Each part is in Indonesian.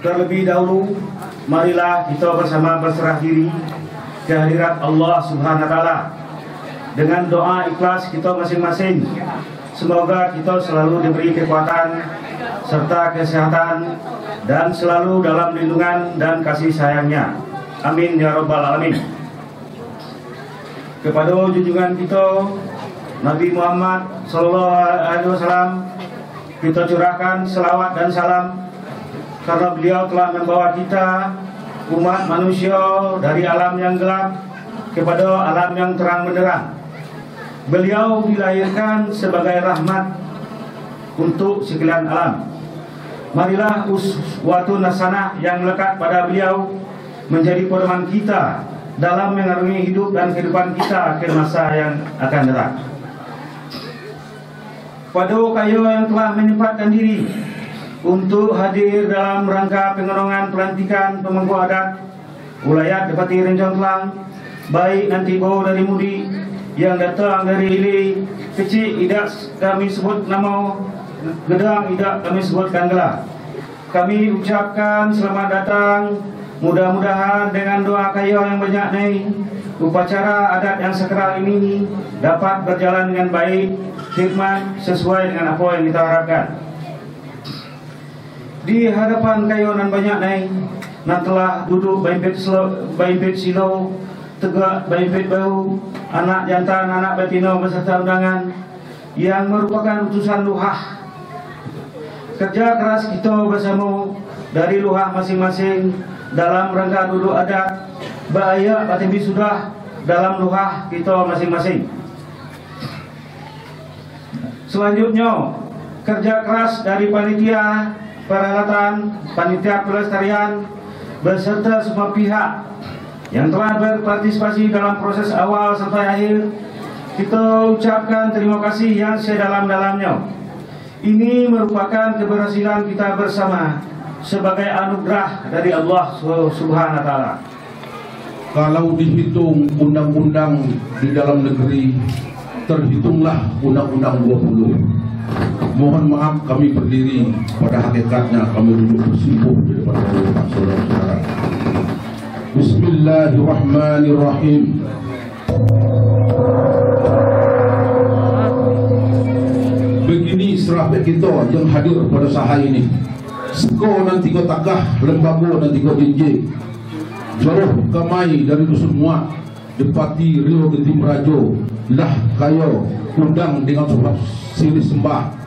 Terlebih dahulu, marilah kita bersama berserah diri ke hadirat Allah Subhanahu wa Ta'ala dengan doa ikhlas kita masing-masing. Semoga kita selalu diberi kekuatan serta kesehatan dan selalu dalam lindungan dan kasih sayangnya. Amin ya rabbal alamin. Kepada junjungan kita Nabi Muhammad SAW kita curahkan selawat dan salam, karena beliau telah membawa kita umat manusia dari alam yang gelap kepada alam yang terang benderang. Beliau dilahirkan sebagai rahmat untuk sekalian alam. Marilah uswatun hasanah yang melekat pada beliau menjadi pedoman kita dalam mengarungi hidup dan kehidupan kita ke masa yang akan datang. Pada kayo yang telah menyempatkan diri untuk hadir dalam rangka pengerongan pelantikan pemangku adat wilayah Depati Rencong Klang, baik nanti bau dari Mudi yang datang dari Ili kecil, idak kami sebut nama Gedang, idak kami sebut Kanggela. Kami ucapkan selamat datang. Mudah-mudahan dengan doa kayo yang banyak nih, upacara adat yang sakral ini dapat berjalan dengan baik, hikmat, sesuai dengan apa yang kita harapkan. Di hadapan kayu nan banyak naik, nan telah duduk baimbit silo, tegak baimbit bau, anak jantan, anak betina beserta undangan yang merupakan utusan luhah. Kerja keras kita bersama dari luhah masing-masing dalam rangka duduk adat, bahaya batin sudah dalam luhah kita masing-masing. Selanjutnya, kerja keras dari panitia peralatan, panitia pelestarian beserta semua pihak yang telah berpartisipasi dalam proses awal sampai akhir. Kita ucapkan terima kasih yang sedalam-dalamnya. Ini merupakan keberhasilan kita bersama sebagai anugerah dari Allah Subhanahu wa taala. Kalau dihitung undang-undang di dalam negeri, terhitunglah Undang-Undang 20. Mohon maaf kami berdiri, pada hakikatnya kami duduk bersimpuh di depan Allah saudara-saudara. Bismillahirrahmanirrahim. Begini serah kita yang hadir pada saat ini. Seko nanti kau takah, lembaga nanti kau jinjik. Joroh kamai dari dusun muat, depati Rio Genti Merajo, lah kayo undang dengan sebab sini sembah.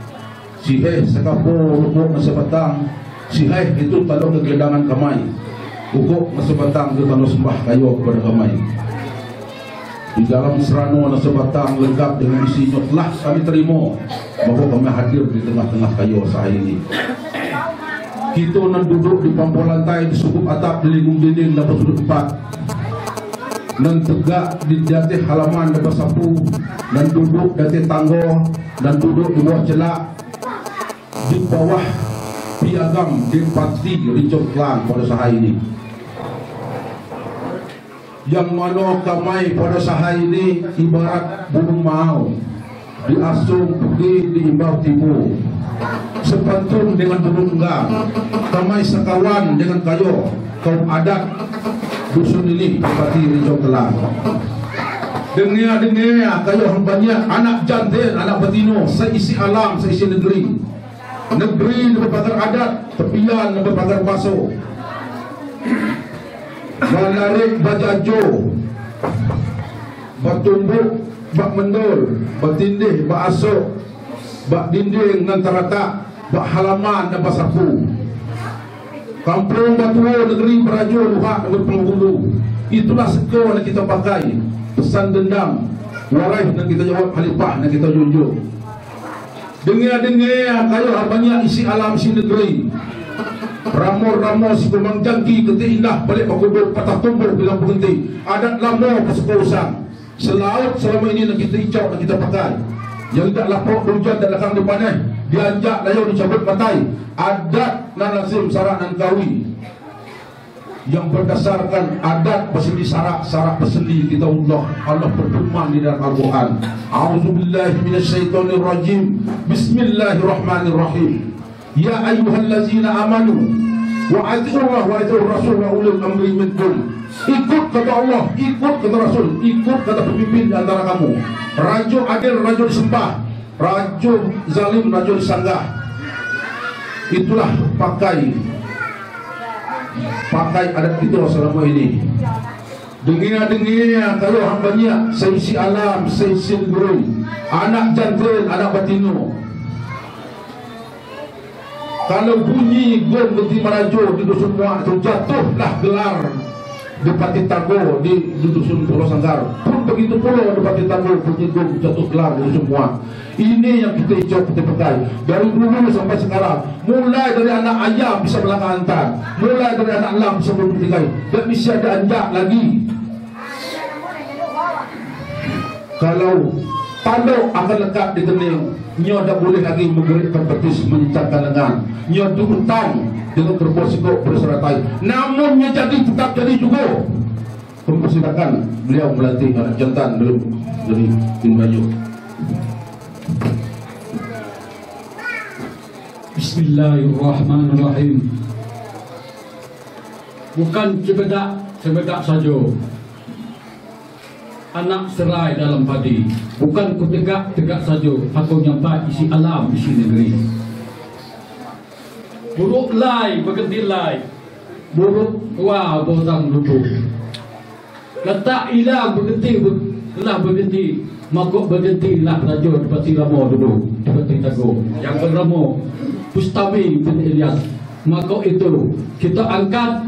Siheh sekapo ukuk nasebatang, siheh itu talo kegeledangan kamai. Ukuk nasebatang itu talo sembah kayo kepada kamai. Di dalam serano nasebatang lengkap dengan isinya telah kami terima bahwa kami hadir di tengah-tengah kayo saat ini. Kita nan duduk di pangkal lantai, di sukup atap, di lingkung dinding dapat sudut empat. Nan tegak di jati halaman dapat sapu, dan duduk di tangga, dan duduk di bawah celak, di bawah piagam di Pati Rincon Klang pada saat ini. Yang mana kamai pada saat ini ibarat burung mau, diasung pergi di imbau timur. Sepantun dengan burung enggang, kamai sekawan dengan kayo, kaum adat dusun ini Pati Rincon Klang. Dengar kayo hambanya anak jantan, anak betino, seisi alam, seisi negeri. Negeri berpagar adat, tepian berpagar baso. Balarik bajajo, batumbuk, bak mendol, batindih, bak asok, bak dinding nan tarata, bak halaman dan pasapu. Kampung Batuo, negeri Merajo, Luhak, negeri Penghulu. Itulah seko yang kita pakai. Pesan dendam, warai yang kita jawab, halipah yang kita junjung. Dengar kayo banyak isi alam si negeri. Ramor-ramor si kumang jangki keti indah balik pakubur patah tumbuh bilang berhenti. Adat lama persekurusan. Selaut selama ini yang kita hijau yang kita pakai. Yang tak lapok hujan dan lakang dipanai, dianjak layu dicabut matai. Adat nan lazim sarak nan kawi. Yang berdasarkan adat peseli sarak peseli kita Allah berfirman di dalam Al-Quran. A'udzubillahi minasyaitonirrajim. Bismillahirrahmanirrahim. Ya ayyuhallazina amanu wa ati'ullah wa ati'ur rasul wa ulil amri minkum. Ikut kata Allah, ikut kata Rasul, ikut kata pemimpin di antara kamu. Rajo adil, rajo disembah, rajo zalim, rajo disanggah. Itulah pakai adat kita selama ini. Dengar kalau hambanya seisi alam, seisi negeri, anak jantan, anak batino. Kalau bunyi gong Genti Merajo di dusun muat itu jatuhlah gelar di Pati Tanggo di dusun Pulau Sanggar. Pun begitu pula di Pati Tanggo bunyi gong jatuh gelar di dusun muat. Ini yang kita hijau, kita pakai dari dulu sampai sekarang. Mulai dari anak ayam bisa belakang antar, mulai dari anak lam bisa bertikai, dan bisa ada anjak lagi. Kalau tanduk akan lekat di gening, nyo tak boleh lagi menggerakkan betis menyencangkan lengan. Nyo diutang dengan berposikok berseratai. Namun nyo jadi tetap jadi juga. Mempersilakan beliau melatih anak jantan belum dari Bin Bayu. Bismillahirrahmanirrahim. Bukan sebedak saja. anak serai dalam padi. Bukan ku tegak saja, aku nyampai isi alam, isi negeri. Buruk lai berganti lai, buruk wah borang duduk. Letak ilang berganti, makuk berganti lah raja Dipati Ramo duduk, Dipati Tagor. Yang bernama Bustami bin Ilyas. Makuk itu kita angkat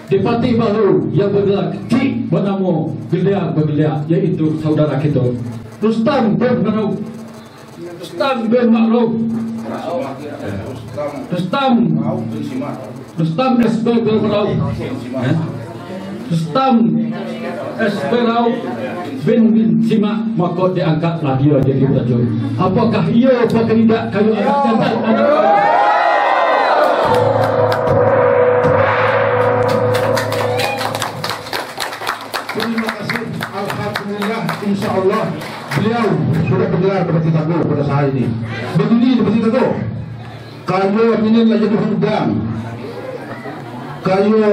Dipati baru yang bergelar kecil bernama Geliak, iaitu saudara kita Rustam bin Makruf. Rustam SB bin Makruf. Rustam SB bin Simak, maka diangkatlah dia jadi raja. Apakah ia apakah tidak kayu anak jantan anak? Terima kasih. Alhamdulillah, insyaAllah beliau sudah bergelar Dipati Tagor pada saat ini. Begini Dipati Tagor, kalau ini lah jadi hudang, kalau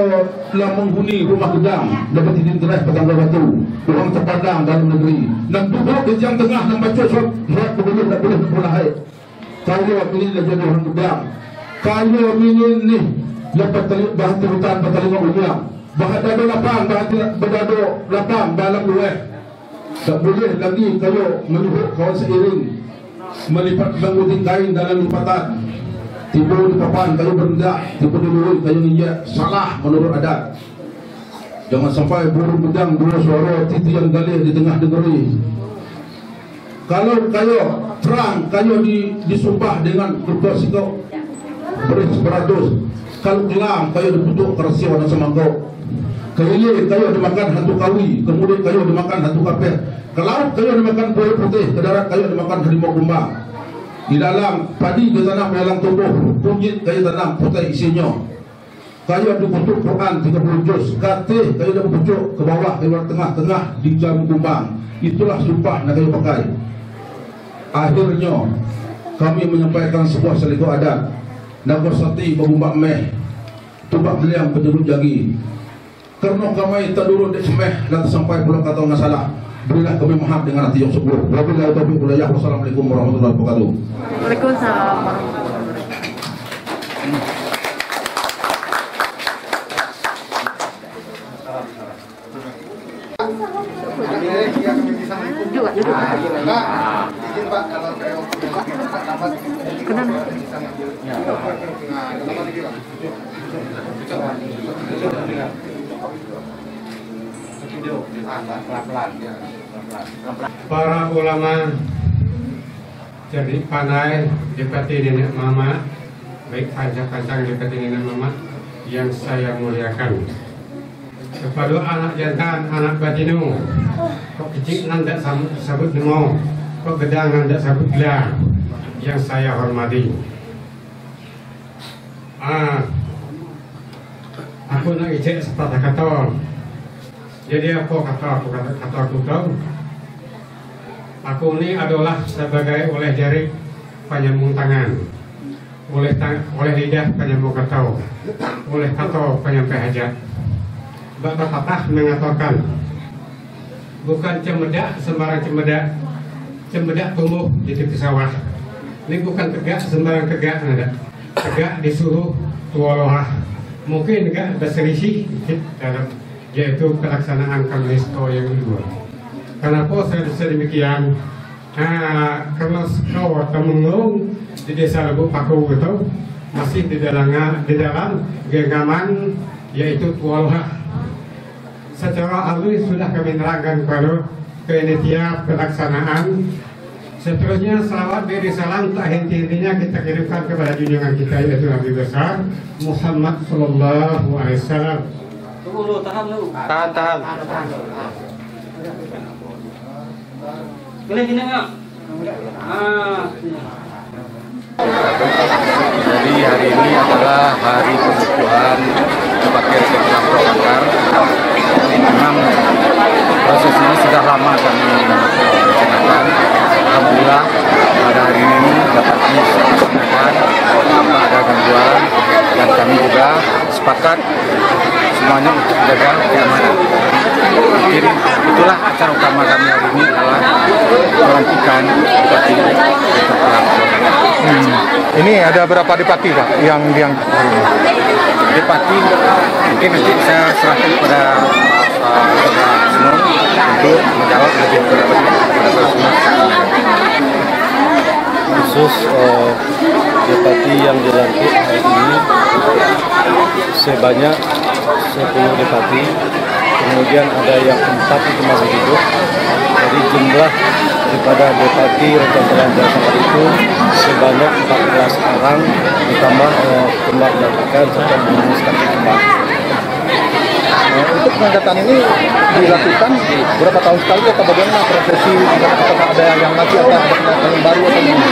lah menghuni rumah gedang dapat izin teras petangga batu, orang terpadang dalam negeri, dan duduk di tiang tengah dan baca surat tak boleh memulai. Kalau ini lah jadi orang gedang, kalau ini ni dapat bahan hutan bertalinga unyam. Bahadado lapang dalam luar. Tak boleh lagi kalau menyuruh kawan seiring melipat bangunan kain dalam lipatan. Tiba di papan kayu berendah, tiba di luar kayu injak. Salah menurut adat. Jangan sampai burung gedang dua suara titi yang galih di tengah negeri. Kalau kayu terang, kayu disumpah dengan kursi kau beratus. Kalau kelam kayu diputuk kerasi warna semangkau. Keliling kayu dimakan hantu kawi, kemudian kayu dimakan hantu kapet. Ke laut kayu dimakan buaya putih, ke darat kayu dimakan harimau kumbang. Di dalam padi ditanam melang tumbuh, kunyit kayu tanam putih isinya. Kayu diputuk Quran 30 juz, katih kayu dipucuk ke bawah, ke luar tengah di jamu kumbang. Itulah sumpah nak kayu pakai. Akhirnya kami menyampaikan sebuah seliku adat. Nagosati bagumbak meh, tubak liang penjurut jagi. Karena kami tak dulu semeh dan sampai pulang kata masalah. Berilah kami maaf dengan hati yang sepuluh. Wabillahi taufiq wal hidayah. Wassalamualaikum warahmatullahi wabarakatuh. Waalaikumsalam. Para ulama jadi pandai Dipati Nenek Mama, baik pancang-pancang Dipati Nenek Mama yang saya muliakan. Kepada anak jantan, anak batinu, kok kecil nandak sabut nemo, kok gedang nandak sabut gelang, yang saya hormati. Aku nak ijek sepatah kata. Jadi apa kata aku tahu? Aku ini adalah sebagai oleh jari penyambung tangan, oleh lidah penyambung kata, oleh kata penyampai hajat. Bapak patah mengatakan, bukan cemedak sembarang cemedak tumbuh di tepi sawah. Ini bukan tegak sembarang tegak, ada tegak disuruh tuoloha. Mungkin enggak ada selisih dalam yaitu pelaksanaan Kamenisto yang kedua. Kenapa saya demikian? Karena kau temenglung di desa Lubuk Paku itu masih di dalam genggaman yaitu tuoloha. Secara halus sudah kami nerangkan kalau panitia pelaksanaan. Seterusnya salawat beri salam tak henti-hentinya kita kirimkan kepada junjungan kita yaitu Nabi besar Muhammad Sallallahu Alaihi Wasallam. Tunggu, tahan dulu. Tahan. Gini enggak? Jadi hari ini adalah hari pengukuhan pakai sekolah prokar. Memang proses ini sudah lama kami rencanakan. Alhamdulillah pada hari ini dapat dilaksanakan tanpa ada gangguan dan kami juga sepakat semuanya untuk menjaga keamanan. Mungkin itulah acara utama kami hari ini adalah pelantikan Depati Rencong Telang. Ini ada berapa Depati Pak yang Depati mungkin nanti saya serahkan kepada Pak Senong untuk menjawab lebih kepada semua. Khusus Depati yang dilantik hari ini sebanyak 10 Depati, kemudian ada yang 4 itu masih hidup. Jadi jumlah daripada Depati Rencong Telang itu sebanyak 14 orang, ditambah kembar dan rekan serta pengurus kaki kembar. untuk pengangkatan ini dilakukan berapa tahun sekali atau bagaimana prosesi? Apakah ada yang mati atau ada yang baru atau gimana?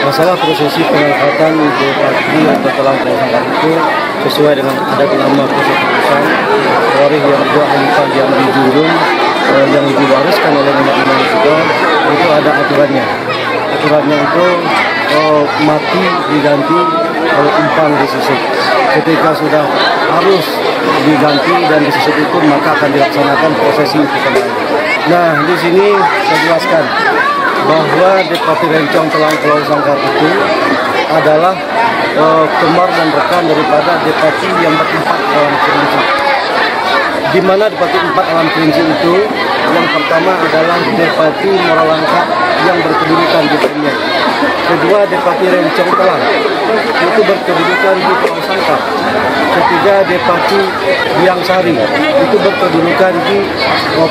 Masalah prosesi pengangkatan Depati Rencong Telang itu sesuai dengan adat lama keputusan waris yang juga halifa yang dijurung yang diwariskan oleh nenek moyang juga, itu ada aturannya. Aturannya itu mati diganti oleh umpan disisip. Ketika sudah harus diganti dan disisip itu, maka akan dilaksanakan prosesi itu kembali. Nah, di sini saya jelaskan bahwa Depati Rencong Telang Pulau Sangkar itu adalah kembar dan rekan daripada Depati yang berempat dalam Kerinci. Di mana Depati 4 alam Kerinci itu, yang pertama adalah Depati Moralangka yang berkedudukan di Premier. Kedua, Depati Rencong Telang itu berkedudukan di Pulau Sangkar. Ketiga, Depati Biang Sari itu berkedudukan di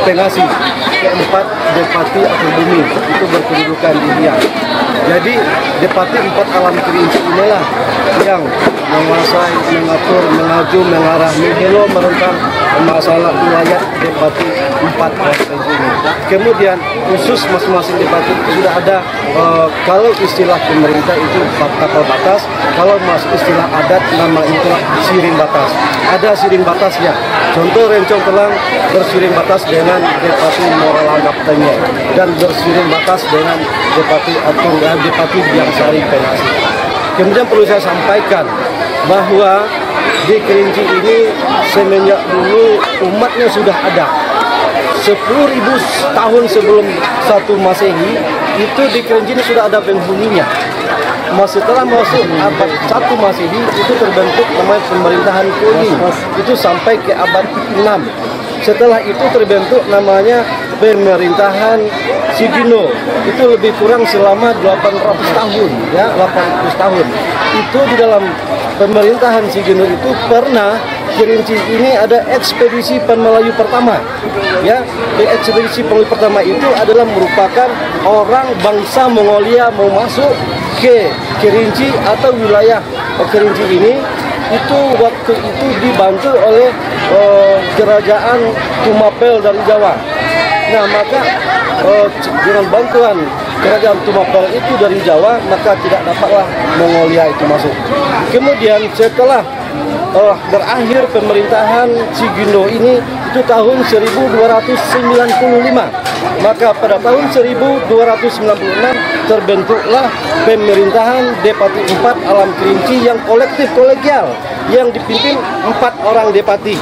Pengasi. Keempat, Depati Atur Bumi itu berkedudukan di Biang. Jadi Depati 4 alam Kerinci inilah yang menguasai, mengatur, mengaju, mengarah, menghelo, merentang masalah wilayah Depati 4 alam Kerinci ini. Kemudian khusus masing-masing Depati sudah ada kalau istilah pemerintah itu tapal batas, kalau istilah adat nama itu siring batas. Ada siring batasnya. Contoh Rencong Telang bersiring batas dengan Depati Moralangka Tengah dan bersiring batas dengan Depati Atur Depati Biang Sari Pengasi. Kemudian perlu saya sampaikan bahwa di Kerinci ini semenjak dulu umatnya sudah ada. 10.000 tahun sebelum 1 Masehi itu di Kerinci ini sudah ada penghuninya. Setelah masuk abad 1 Masehi itu terbentuk namanya pemerintahan Kuning. Itu sampai ke abad 6. Setelah itu terbentuk namanya pemerintahan Sigino. Itu lebih kurang selama 800 tahun, ya, 800 tahun. Itu di dalam pemerintahan Sigino itu pernah Kerinci ini ada ekspedisi Melayu pertama. Ya, ekspedisi Melayu pertama itu adalah merupakan orang bangsa Mongolia mau masuk ke Kerinci atau wilayah Kerinci ini. Itu waktu itu dibantu oleh kerajaan Tumapel dari Jawa. Nah, maka dengan bantuan kerajaan Tumapel itu dari Jawa, maka tidak dapatlah Mongolia itu masuk. Kemudian setelah berakhir pemerintahan Sigino ini itu tahun 1295. Maka pada tahun 1296 terbentuklah pemerintahan Depati 4 alam Kerinci yang kolektif kolegial yang dipimpin 4 orang Depati,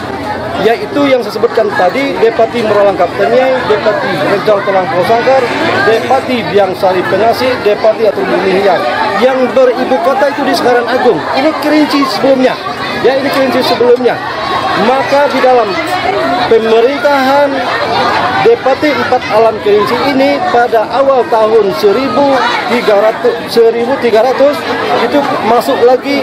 yaitu yang saya sebutkan tadi, Depati Moralangka Tengah, Depati Rencong Telang Pulau Sangkar, Depati Biang Sari Pengasi, Depati Atur Bumi Hiang. Yang beribu kota itu di Sekarang Agung. Ini Kerinci sebelumnya. Ya, ini Kerinci sebelumnya. Maka di dalam pemerintahan Depati 4 alam Kerinci ini pada awal tahun 1300 itu masuk lagi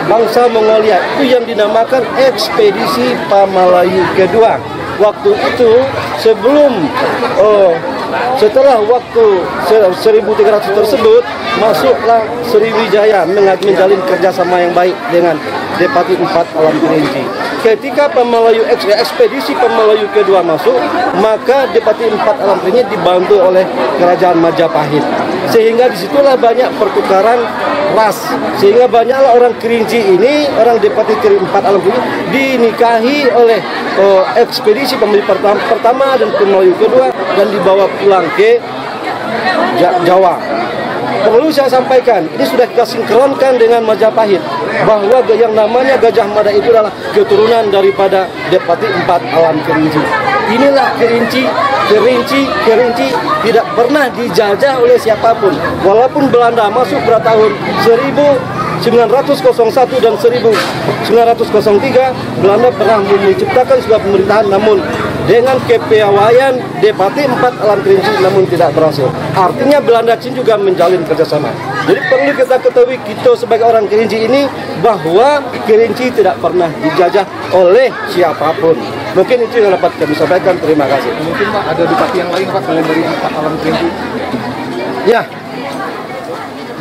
bangsa Mongolia. Itu yang dinamakan ekspedisi Pamalayu kedua. Waktu itu setelah waktu 1300 tersebut masuklah Sriwijaya menjalin kerjasama yang baik dengan Depati 4 alam Kerinci. Ketika ekspedisi Pamalayu kedua masuk, maka Depati 4 alam Kerinci dibantu oleh kerajaan Majapahit. Sehingga disitulah banyak pertukaran ras. Sehingga banyaklah orang Kerinci ini, orang Depati 4 alam Kerinci dinikahi oleh ekspedisi Pamalayu pertama dan Pamalayu kedua dan dibawa pulang ke Jawa. perlu saya sampaikan, ini sudah kita sinkronkan dengan Majapahit, bahwa yang namanya Gajah Mada itu adalah keturunan daripada Depati 4 Alam Kerinci. Inilah Kerinci tidak pernah dijajah oleh siapapun. Walaupun Belanda masuk pada tahun 1901 dan 1903, Belanda pernah menciptakan sebuah pemerintahan, namun dengan kepiawaian Depati 4 Alam Kerinci namun tidak berhasil. Artinya Belanda Cina juga menjalin kerjasama. Jadi perlu kita ketahui, kita sebagai orang Kerinci ini, bahwa Kerinci tidak pernah dijajah oleh siapapun. Mungkin itu yang dapat kami sampaikan. Terima kasih. Mungkin Pak ada Depati yang lain Pak selain dari 4 Alam Kerinci? Ya,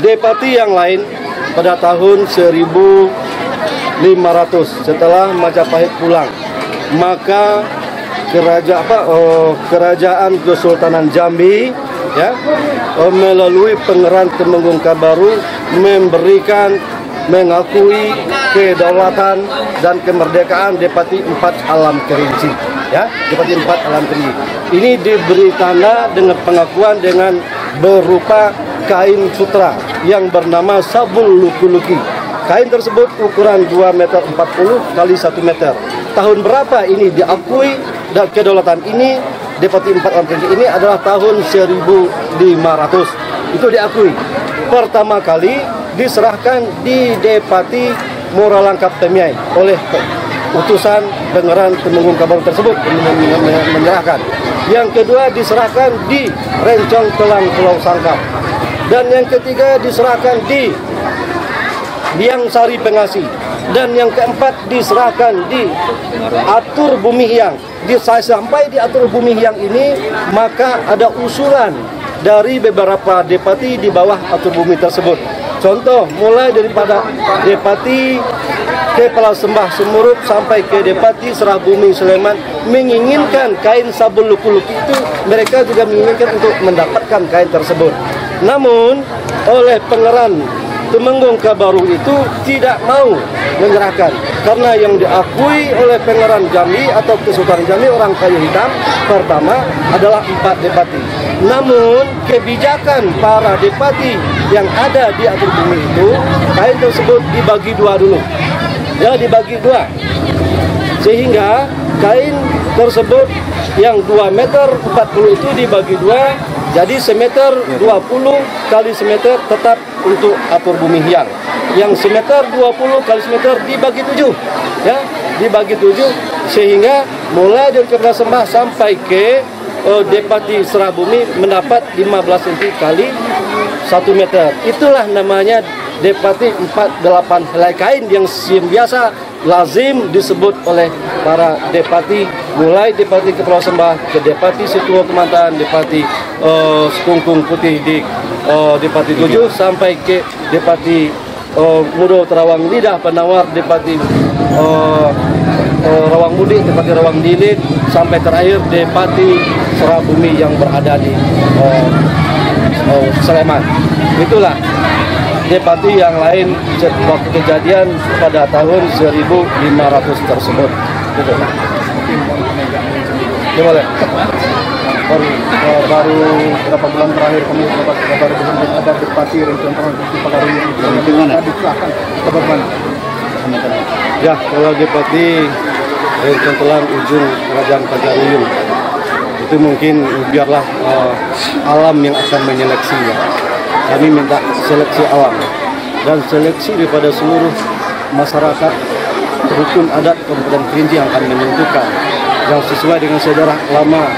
Depati yang lain pada tahun 1500 setelah Majapahit pulang, maka kerajaan Kesultanan Jambi ya melalui Pangeran Temenggung Kabaru mengakui kedaulatan dan kemerdekaan Depati 4 Alam Kerinci ya, Depati 4 Alam Kerinci. Ini diberi tanda dengan pengakuan dengan berupa kain sutra yang bernama Sabul Luki-Luki. Kain tersebut ukuran 2,40 meter kali 1 meter. Tahun berapa ini diakui dan kedaulatan ini Depati 4 Alam Kerinci ini adalah tahun 1500. Itu diakui. Pertama kali diserahkan di Depati Moralangkap Temiai oleh utusan Pangeran Temenggung Kabaru tersebut menyerahkan. Yang kedua diserahkan di Rencong Telang Pulau Sangkap. Dan yang ketiga diserahkan di Liang Sari Pengasih. Dan yang keempat diserahkan di Atur Bumi Hyang. Sampai di Atur Bumi Hyang ini, maka ada usulan dari beberapa depati di bawah Atur Bumi tersebut. Contoh, mulai daripada Depati Kepala Sembah Semurup sampai ke Depati Serah Bumi Sleman menginginkan kain Sabul Luki-Luki itu, mereka juga menginginkan untuk mendapatkan kain tersebut. Namun oleh Pangeran Temenggung Kabaru itu tidak mau menyerahkan, karena yang diakui oleh Pangeran Jambi atau Kesultanan Jambi orang kayu hitam pertama adalah 4 depati. Namun kebijakan para depati yang ada di Atur Bumi itu, kain tersebut dibagi dua dulu. Ya, dibagi dua. Sehingga kain tersebut yang 2,40 meter itu dibagi dua, jadi semeter 20 kali semeter tetap untuk Atur Bumi Hyang. Yang semeter 20 kali semeter dibagi 7, ya, dibagi 7, sehingga mulai dari Kepala Sembah sampai ke Depati Serah Bumi mendapat 15 cm kali 1 meter. Itulah namanya Depati 48 helai kain yang biasa lazim disebut oleh para depati, mulai Depati Kepala Sembah ke Depati Situo Kemantan, Depati Sekungkung Putih di Depati 7 sampai ke Depati Mudo Terawang Lidah Penawar, Depati Rawang Mudik, Depati Rawang Dilit, sampai terakhir Depati Serah Bumi yang berada di Sleman. Itulah depati yang lain waktu kejadian pada tahun 1500 tersebut. Gitu. Gimana? Baru beberapa bulan terakhir kami dapat kabar ada depati Rencong Telang gimana? Ya, kalau depati Rencong Telang ujung Kerajaan Pagaruyung itu mungkin biarlah alam yang akan menyeleksinya. Kami minta seleksi alam dan seleksi daripada seluruh masyarakat rukun adat Kabupaten Kerinci yang akan menentukan yang sesuai dengan sejarah lama,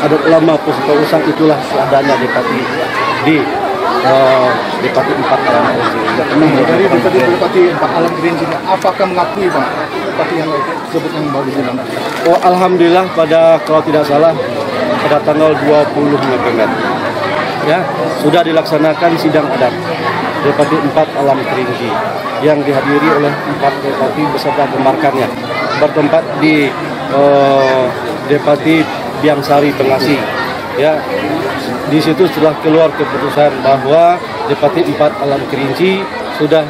adat lama Pusaka Usang. Itulah seadanya depati di Depati 4 Alam Kerinci. Dari Depati 4 Alam Kerinci, apakah mengakui Pak depati yang disebut yang baru bilang? Oh, alhamdulillah pada kalau tidak salah pada tanggal 20 November ya sudah dilaksanakan sidang adat Depati 4 Alam Kerinci yang dihadiri oleh 4 depati beserta gemarkannya, bertempat di Depati Liang Sari Pengasih. Ya, di situ setelah keluar keputusan bahwa Depati 4 Alam Kerinci sudah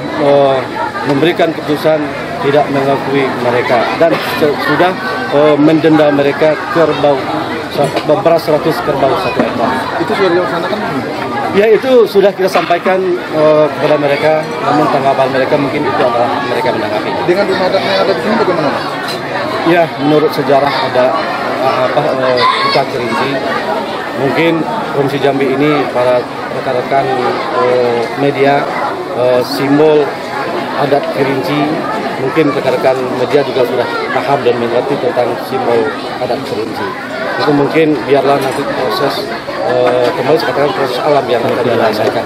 memberikan keputusan tidak mengakui mereka dan sudah mendenda mereka kerbau beras 100 kerbau 1 ekor. Itu sudah dilaksanakan? Ya, itu sudah kita sampaikan kepada mereka, namun tanggapan mereka mungkin itu adalah mereka menanggapi. Dengan rumah adat yang ada di sini bagaimana? Ya, menurut sejarah ada Hutan Kerinci. Mungkin Provinsi Jambi ini para rekan-rekan media simbol adat Kerinci, mungkin rekan-rekan media juga sudah paham dan mengerti tentang simbol adat Kerinci. Itu mungkin biarlah nanti proses kembali sekatakan proses alam yang akan diselesaikan.